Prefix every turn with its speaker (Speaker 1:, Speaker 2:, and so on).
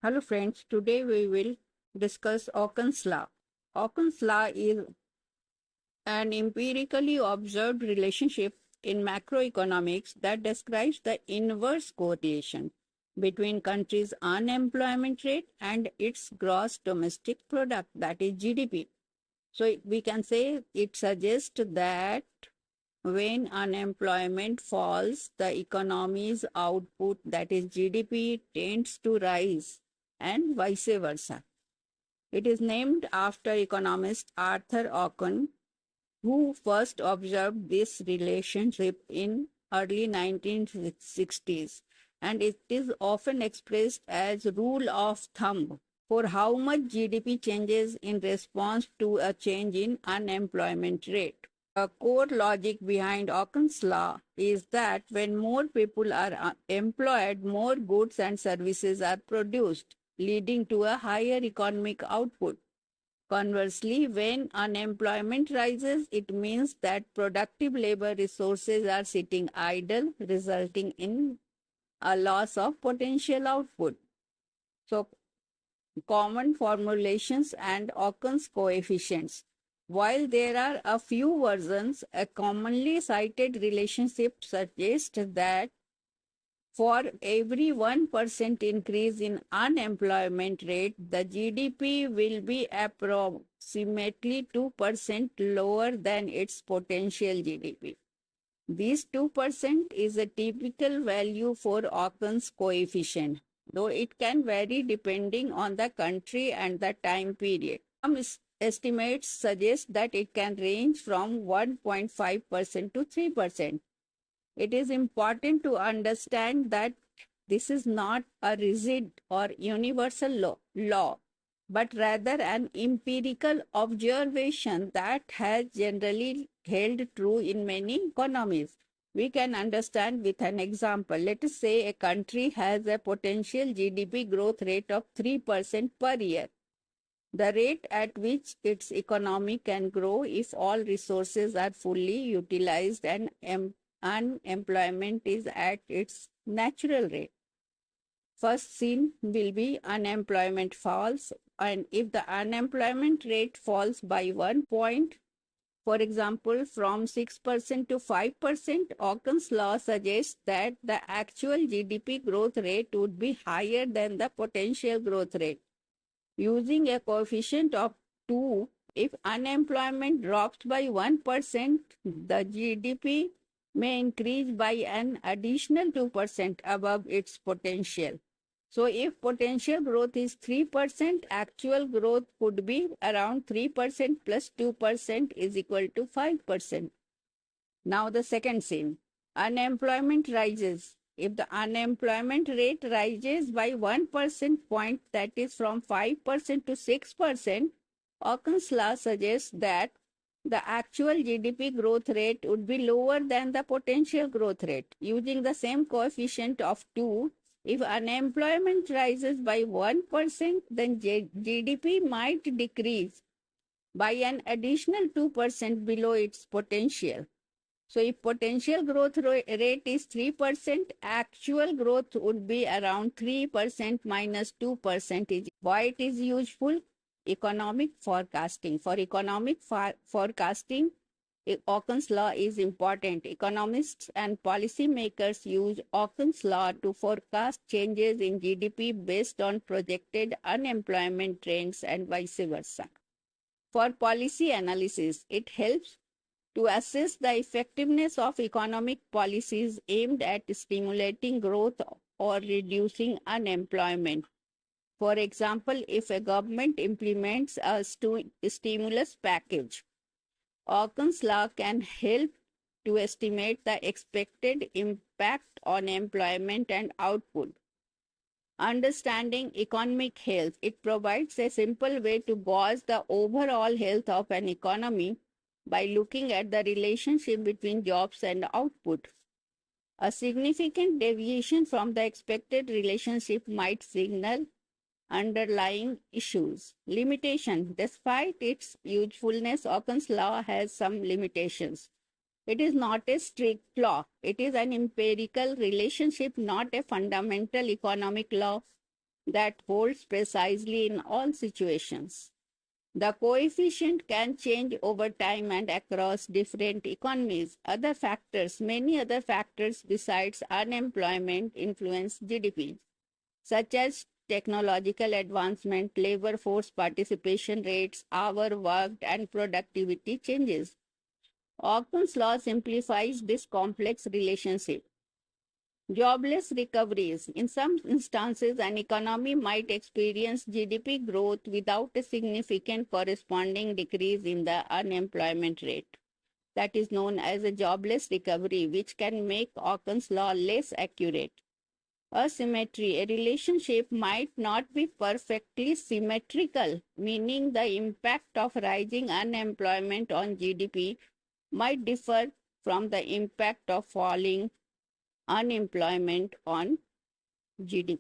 Speaker 1: Hello friends, today we will discuss Ocken's law. Ocken's law is an empirically observed relationship in macroeconomics that describes the inverse correlation between countries' unemployment rate and its gross domestic product, that is GDP. So we can say it suggests that when unemployment falls, the economy's output, that is GDP, tends to rise and vice versa. It is named after economist Arthur Ocken, who first observed this relationship in early 1960s, and it is often expressed as rule of thumb for how much GDP changes in response to a change in unemployment rate. The core logic behind Ocken's law is that when more people are employed, more goods and services are produced, leading to a higher economic output. Conversely, when unemployment rises, it means that productive labor resources are sitting idle, resulting in a loss of potential output. So, common formulations and Ocken's coefficients. While there are a few versions, a commonly cited relationship suggests that for every 1% increase in unemployment rate, the GDP will be approximately 2% lower than its potential GDP. This 2% is a typical value for Ocken's coefficient, though it can vary depending on the country and the time period. Some estimates suggest that it can range from 1.5% to 3%. It is important to understand that this is not a rigid or universal law, but rather an empirical observation that has generally held true in many economies. We can understand with an example. Let us say a country has a potential GDP growth rate of 3% per year. The rate at which its economy can grow if all resources are fully utilized and unemployment is at its natural rate. First seen will be unemployment falls, and if the unemployment rate falls by 1 point, for example, from 6% to 5%, Ocken's law suggests that the actual GDP growth rate would be higher than the potential growth rate. Using a coefficient of 2, if unemployment drops by 1%, the GDP may increase by an additional 2% above its potential. So if potential growth is 3%, actual growth could be around 3% plus 2% is equal to 5%. Now the second scene. Unemployment rises. If the unemployment rate rises by 1% point, that is from 5% to 6%, Ocken's law suggests that the actual GDP growth rate would be lower than the potential growth rate. Using the same coefficient of 2, if unemployment rises by 1%, then GDP might decrease by an additional 2% below its potential. So if potential growth rate is 3%, actual growth would be around 3% minus 2%. Why it is useful? Economic forecasting. For economic forecasting, Ocken's law is important. Economists and policymakers use Ocken's law to forecast changes in GDP based on projected unemployment trends and vice versa. For policy analysis, it helps to assess the effectiveness of economic policies aimed at stimulating growth or reducing unemployment. For example, if a government implements a stimulus package, Ocken's law can help to estimate the expected impact on employment and output. Understanding economic health, it provides a simple way to gauge the overall health of an economy by looking at the relationship between jobs and output. A significant deviation from the expected relationship might signal underlying issues. Limitation. Despite its usefulness, Ocken's law has some limitations. It is not a strict law. It is an empirical relationship, not a fundamental economic law. that holds precisely in all situations. The coefficient can change over time and across different economies. Many other factors besides unemployment influence GDP, such as technological advancement, labor force participation rates, hour worked, and productivity changes. Ocken's law simplifies this complex relationship. Jobless recoveries. In some instances, an economy might experience GDP growth without a significant corresponding decrease in the unemployment rate. That is known as a jobless recovery, which can make Ocken's law less accurate. Asymmetry. A relationship might not be perfectly symmetrical, meaning the impact of rising unemployment on GDP might differ from the impact of falling unemployment on GDP.